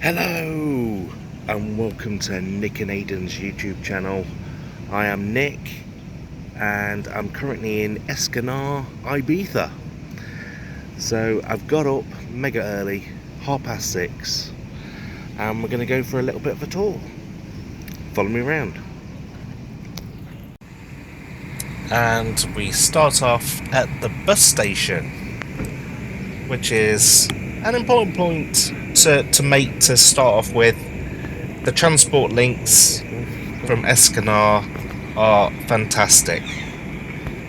Hello and welcome to Nick and Aidan's YouTube channel. I am Nick and I'm currently in Es Canar, Ibiza. So I've got up mega early, 6:30, and we're going to go for a little bit of a tour. Follow me around. And we start off at the bus station, which is an important point to make to start off with. The transport links from Es Canar are fantastic.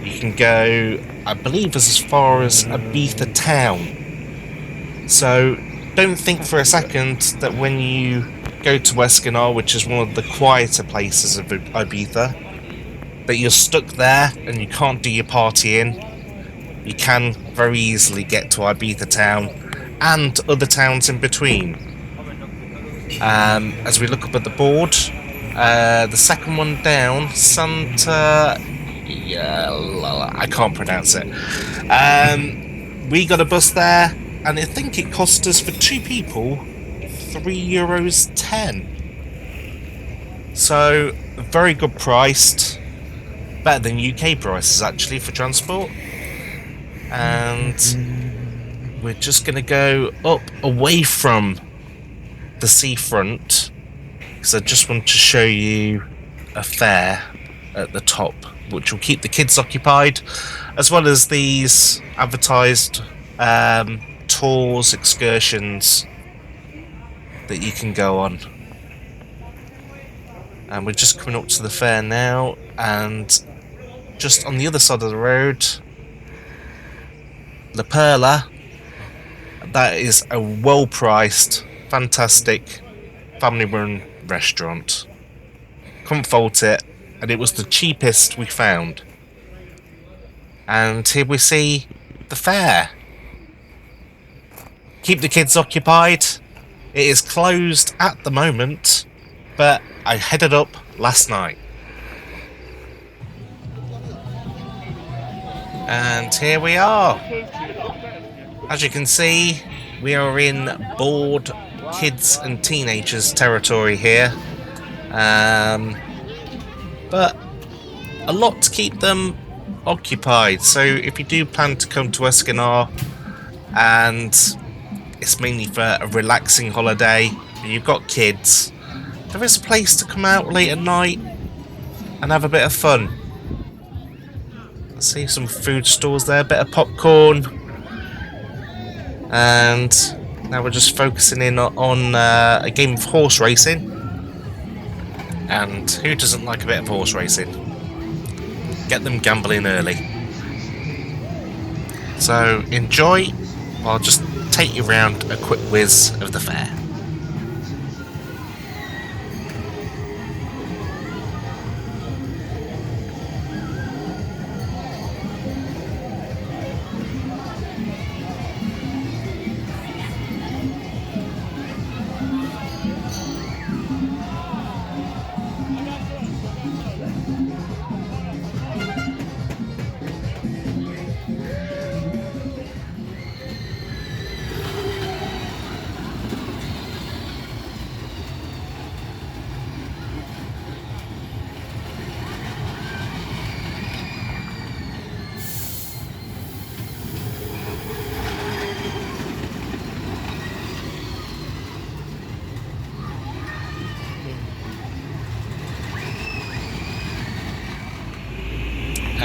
You can go, I believe, as far as Ibiza town. So don't think for a second that when you go to Es Canar, which is one of the quieter places of Ibiza, that you're stuck there and you can't do your partying. You can very easily get to Ibiza town and other towns in between. As we look up at the board, the second one down, Santa... I can't pronounce it. We got a bus there, and I think it cost us for two people €3.10. So, very good priced. Better than UK prices, actually, for transport. And we're just going to go up away from the seafront, because I just want to show you a fair at the top, which will keep the kids occupied, as well as these advertised tours, excursions that you can go on. And we're just coming up to the fair now, and just on the other side of the road, La Perla. That is a well-priced, fantastic, family-run restaurant. Couldn't fault it, and it was the cheapest we found. And here we see the fair. Keep the kids occupied. It is closed at the moment, but I headed up last night. And here we are. As you can see, we are in bored kids and teenagers territory here. But a lot to keep them occupied. So if you do plan to come to Es Canar, and it's mainly for a relaxing holiday, and you've got kids, there is a place to come out late at night and have a bit of fun. I see some food stalls there, a bit of popcorn. And now we're just focusing in on a game of horse racing. And who doesn't like a bit of horse racing? Get them gambling early. So enjoy. I'll just take you around a quick whiz of the fair.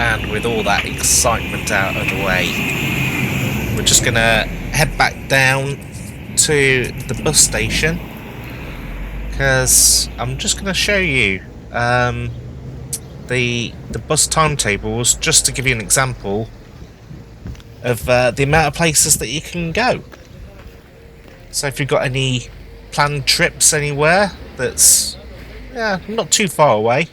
And with all that excitement out of the way, we're just gonna head back down to the bus station, because I'm just gonna show you the bus timetables, just to give you an example of the amount of places that you can go. So if you've got any planned trips anywhere that's not too far away,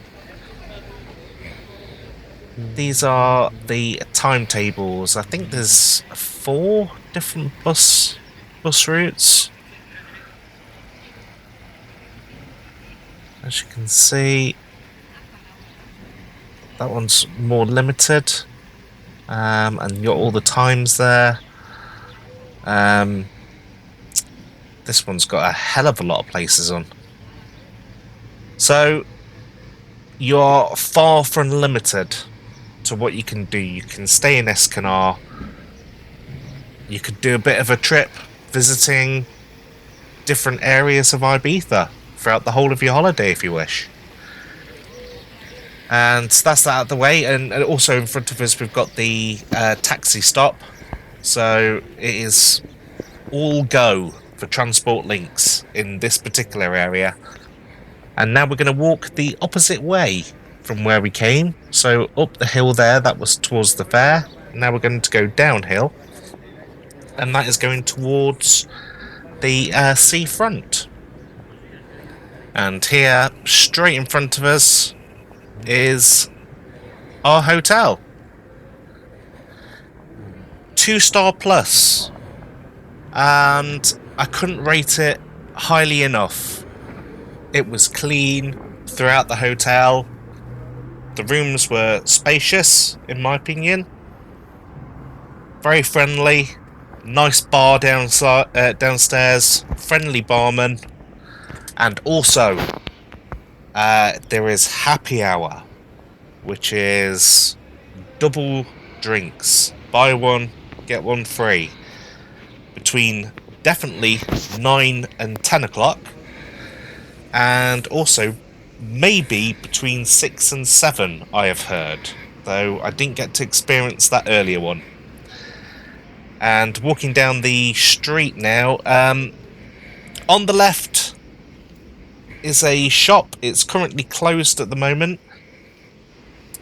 these are the timetables. I think there's 4 different bus routes. As you can see, that one's more limited, and you got all the times there. this one's got a hell of a lot of places on. So you're far from limited to what you can do. You can stay in Es Canar. You could do a bit of a trip visiting different areas of Ibiza throughout the whole of your holiday if you wish. And that's that out of the way. And also in front of us we've got the taxi stop. So it is all go for transport links in this particular area. And now we're going to walk the opposite way from where we came. So up the hill there, that was towards the fair. Now we're going to go downhill. And that is going towards the seafront. And here, straight in front of us, is our hotel. 2-star plus. And I couldn't rate it highly enough. It was clean throughout the hotel. The rooms were spacious, in my opinion. Very friendly. Nice bar downstairs. Friendly barman. And also, there is happy hour, which is double drinks. Buy one, get one free. Between definitely 9 and 10 o'clock. And also maybe between 6 and 7, I have heard. Though I didn't get to experience that earlier one. And walking down the street now, on the left is a shop. It's currently closed at the moment.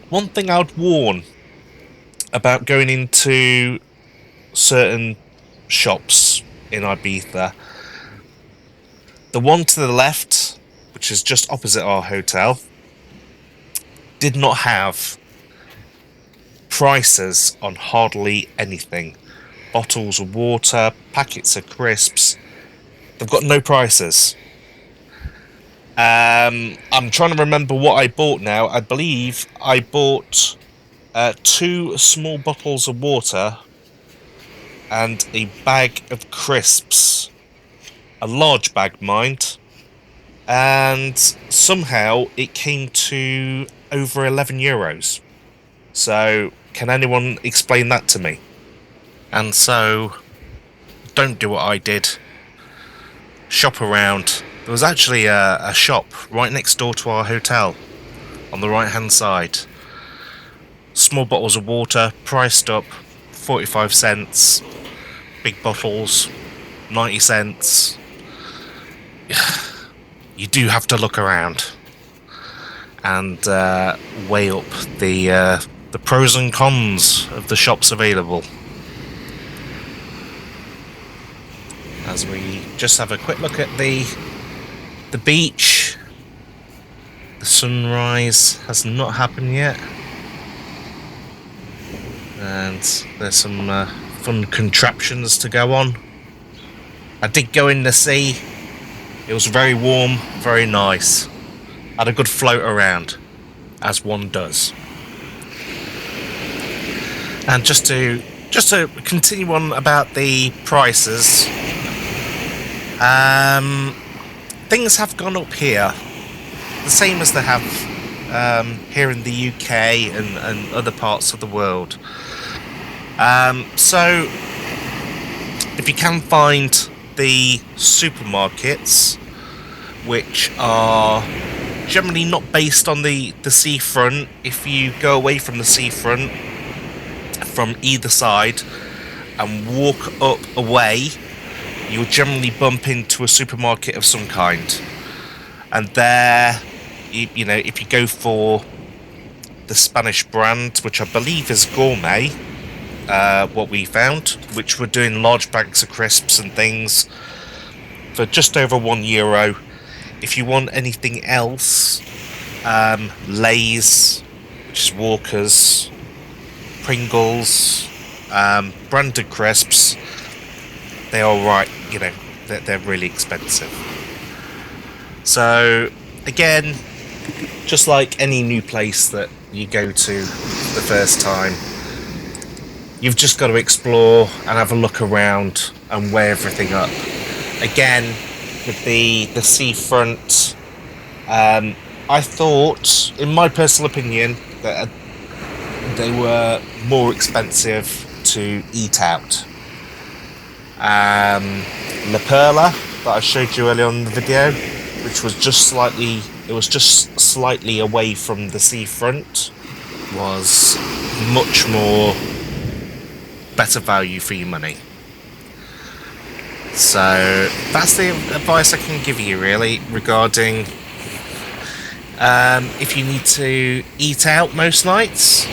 One thing I'd warn about going into certain shops in Ibiza, the one to the left, which is just opposite our hotel, did not have prices on hardly anything. Bottles of water, packets of crisps, they've got no prices. I'm trying to remember what I bought now. I believe I bought 2 small bottles of water and a bag of crisps. A large bag, mind. And somehow it came to over €11. So, can anyone explain that to me? And so, don't do what I did. Shop around. There was actually a shop right next door to our hotel, on the right hand side. Small bottles of water, priced up, 45 cents. Big bottles, 90 cents. You do have to look around and weigh up the pros and cons of the shops available. As we just have a quick look at the beach. The sunrise has not happened yet. And there's some fun contraptions to go on. I did go in the sea. It was very warm, very nice. Had a good float around, as one does. And just to continue on about the prices, things have gone up here, the same as they have here in the UK and other parts of the world. So, if you can find the supermarkets, which are generally not based on the seafront, if you go away from the seafront from either side and walk up a way, you'll generally bump into a supermarket of some kind. And there, you know, if you go for the Spanish brand, which I believe is Gourmet, what we found, which were doing large bags of crisps and things for just over €1. If you want anything else, Lay's, which is Walker's, Pringles, branded crisps, they are right, you know, they're really expensive. So again, just like any new place that you go to the first time, you've just got to explore and have a look around and weigh everything up. Again, with the seafront, I thought, in my personal opinion, that they were more expensive to eat out. La Perla that I showed you earlier on in the video, which was just slightly away from the seafront, was much more better value for your money. So that's the advice I can give you, really, regarding if you need to eat out most nights.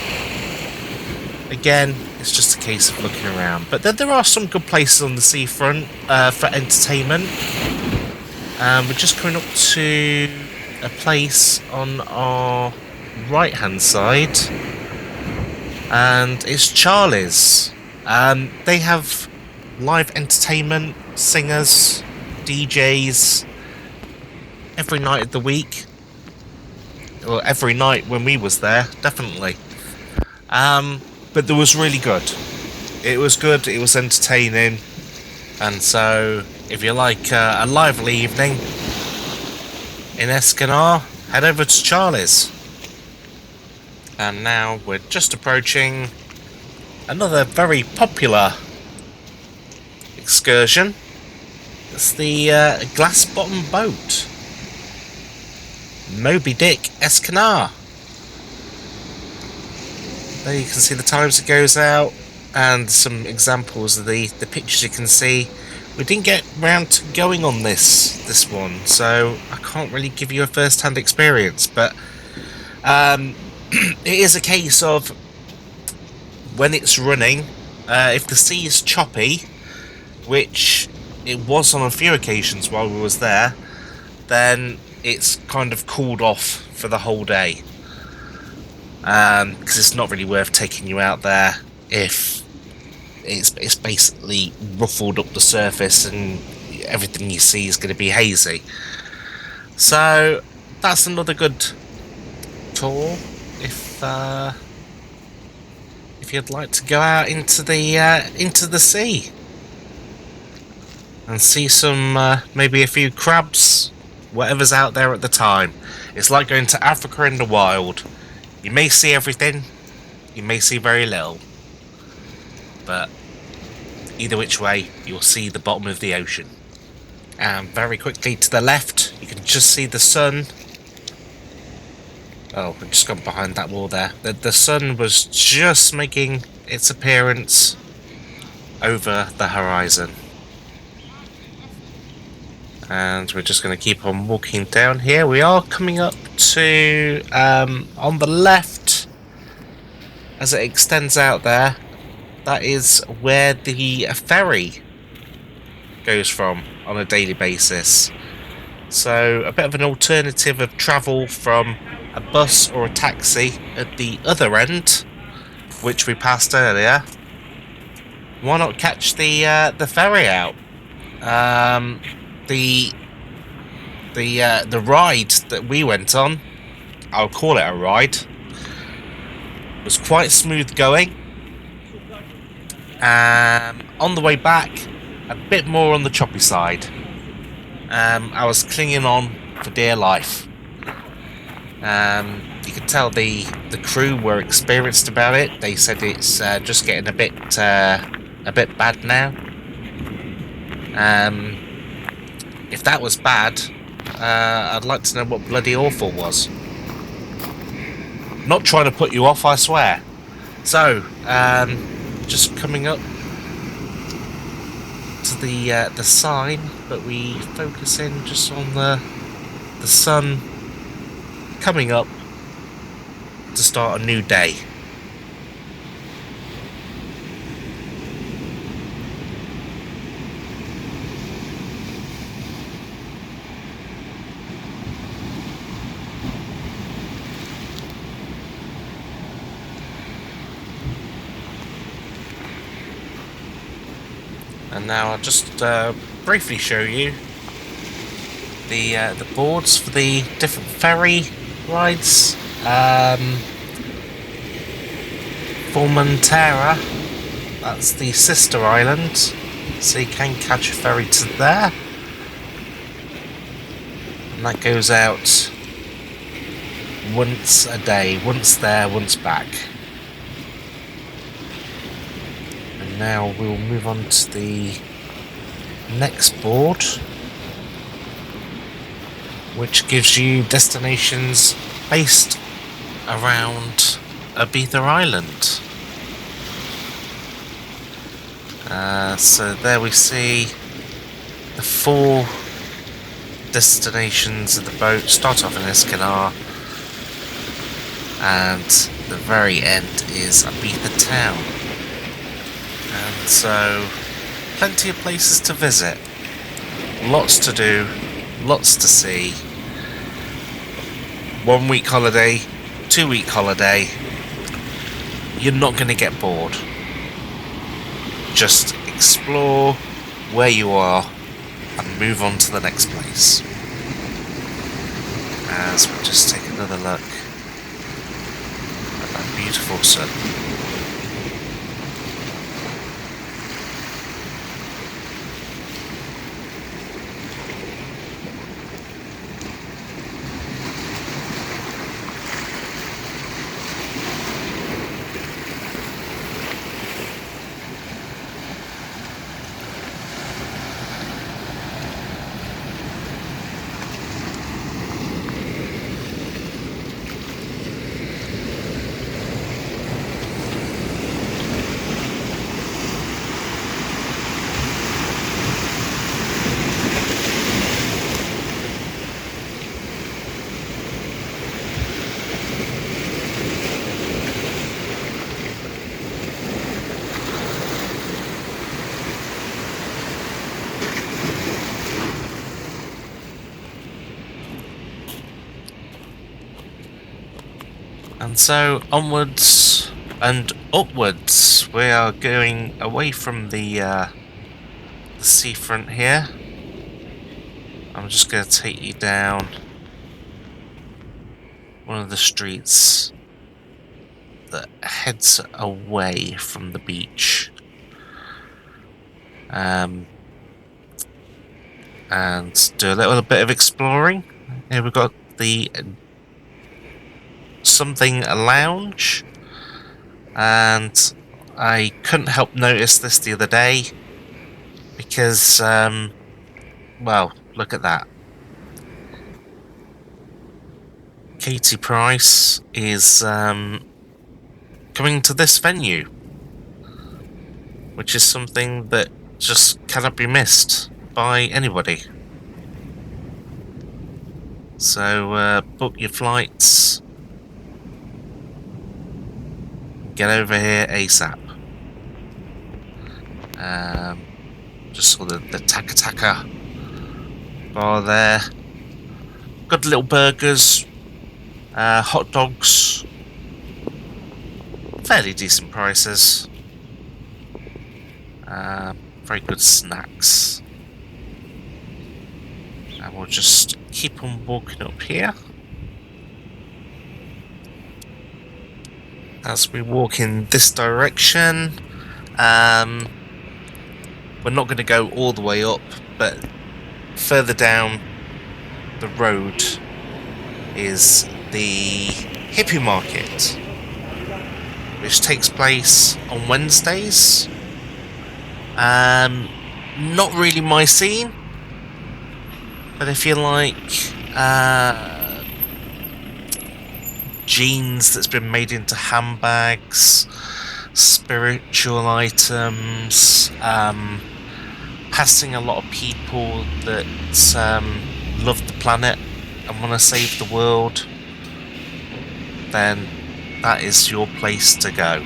Again, it's just a case of looking around. But there are some good places on the seafront for entertainment. We're just coming up to a place on our right-hand side, and it's Charlie's. They have live entertainment, singers, DJs every night of the week, or every night when we was there, definitely. But it was really good. It was good, it was entertaining, and so if you like a lively evening in Es Canar, head over to Charlie's. And now we're just approaching another very popular excursion. It's the glass bottom boat, Moby Dick Es Canar. There you can see the times it goes out and some examples of the pictures you can see. We didn't get round to going on this one, so I can't really give you a first-hand experience, but it is a case of when it's running, if the sea is choppy, which it was on a few occasions while we was there, then it's kind of cooled off for the whole day, because it's not really worth taking you out there if it's basically ruffled up the surface and everything you see is going to be hazy. So that's another good tour if you'd like to go out into the sea and see some maybe a few crabs, whatever's out there at the time. It's like going to Africa in the wild. You may see everything, you may see very little, but either which way, you'll see the bottom of the ocean. And very quickly to the left, you can just see the sun. Oh, I've just gone behind that wall there. The sun was just making its appearance over the horizon. And we're just going to keep on walking down here. We are coming up to, on the left, as it extends out there, that is where the ferry goes from on a daily basis. So a bit of an alternative of travel from a bus or a taxi at the other end, which we passed earlier. Why not catch the ferry out? The ride that we went on, I'll call it a ride, was quite smooth going. On the way back, a bit more on the choppy side. I was clinging on for dear life. You could tell the crew were experienced about it. They said it's just getting a bit bad now. If that was bad, I'd like to know what bloody awful was. Not trying to put you off, I swear. So, just coming up to the sign, but we focus in just on the sun coming up to start a new day. And now I'll just briefly show you the boards for the different ferry rides. Formentera, that's the sister island, so you can catch a ferry to there. and that goes out once a day, once there, once back. And now we'll move on to the next board, which gives you destinations based around Ibiza Island. So there we see the 4 destinations of the boat. Start off in Es Canar, and the very end is Ibiza town. And so, plenty of places to visit, lots to do, lots to see. 1 week holiday, 2 week holiday, you're not going to get bored. Just explore where you are and move on to the next place. As we just take another look at that beautiful sun. And so onwards and upwards, we are going away from the seafront here. I'm just going to take you down one of the streets that heads away from the beach. And do a little bit of exploring. Here we've got the something lounge, and I couldn't help notice this the other day because well, look at that. Katie Price is coming to this venue, which is something that just cannot be missed by anybody. So book your flights, get over here ASAP. Just saw the Taka Taka bar there. Good little burgers, hot dogs, fairly decent prices. Very good snacks. And we'll just keep on walking up here. As we walk in this direction, we're not going to go all the way up, but further down the road is the hippie market, which takes place on Wednesdays. Not really my scene, but if you like jeans that's been made into handbags, spiritual items, passing a lot of people that love the planet and want to save the world, then that is your place to go.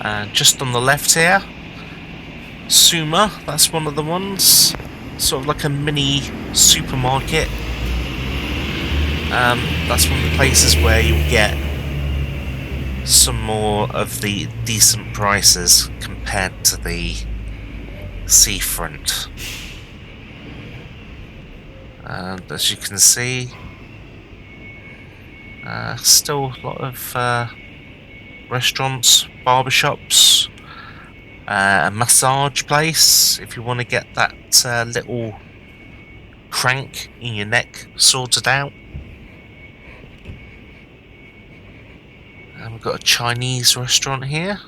And just on the left here, Suma, that's one of the ones, sort of like a mini supermarket. That's one of the places where you'll get some more of the decent prices compared to the seafront. And as you can see, still a lot of restaurants, barbershops, a massage place if you want to get that little crank in your neck sorted out. And we've got a Chinese restaurant here.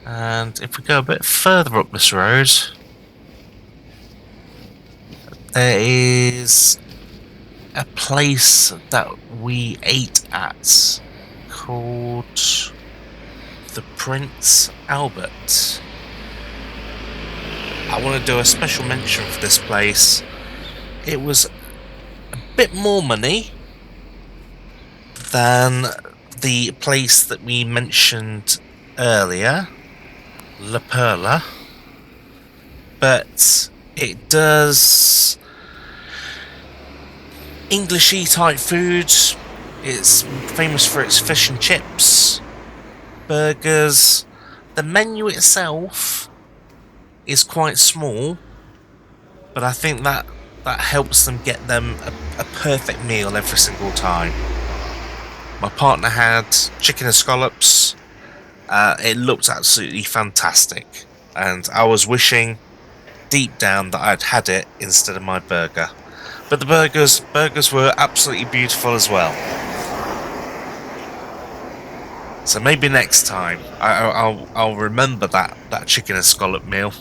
And if we go a bit further up this road, there is a place that we ate at called the Prince Albert. I want to do a special mention for this place. It was a bit more money than the place that we mentioned earlier, La Perla, but it does Englishy type food. It's famous for its fish and chips, burgers. The menu itself is quite small, but I think that helps them get them a perfect meal every single time. My partner had chicken and scallops. It looked absolutely fantastic, and I was wishing deep down that I'd had it instead of my burger. But the burgers were absolutely beautiful as well. So maybe next time I'll remember that chicken and scallop meal.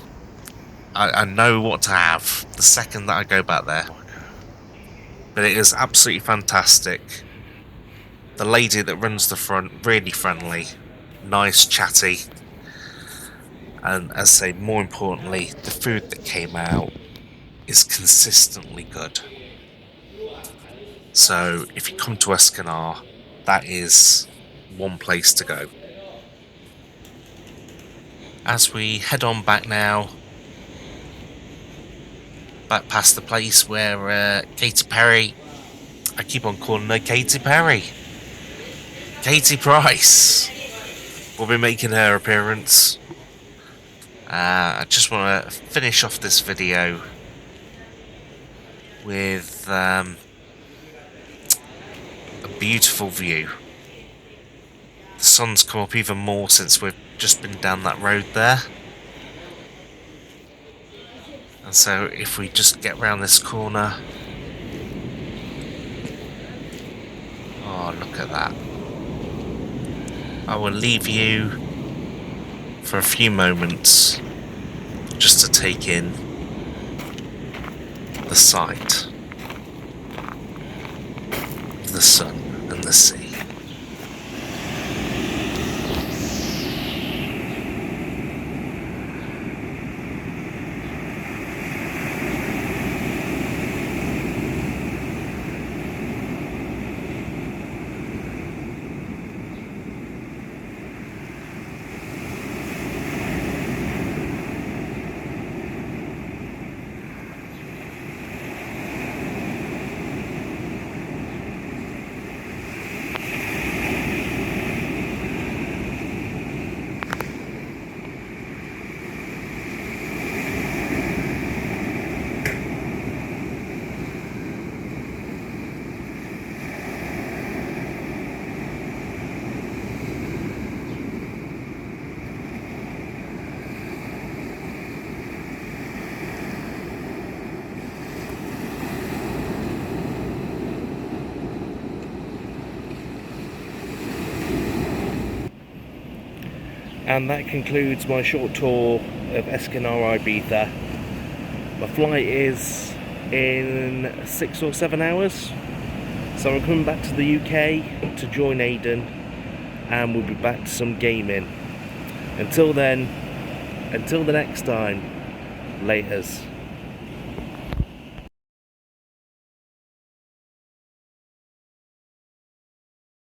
I know what to have the second that I go back there. But it is absolutely fantastic. The lady that runs the front, really friendly, nice, chatty, and as I say, more importantly, the food that came out is consistently good. So if you come to Es Canar, that is one place to go. As we head on back now, back past the place where Katy Perry, I keep on calling her Katy Perry, Katie Price will be making her appearance. I just want to finish off this video with a beautiful view. The sun's come up even more since we've just been down that road there. And so if we just get round this corner, oh, look at that. I will leave you for a few moments just to take in the sight of the sun and the sea. And that concludes my short tour of Es Canar, Ibiza. My flight is in 6 or 7 hours, so I'm coming back to the UK to join Aidan, and we'll be back to some gaming. Until then, until the next time, laters.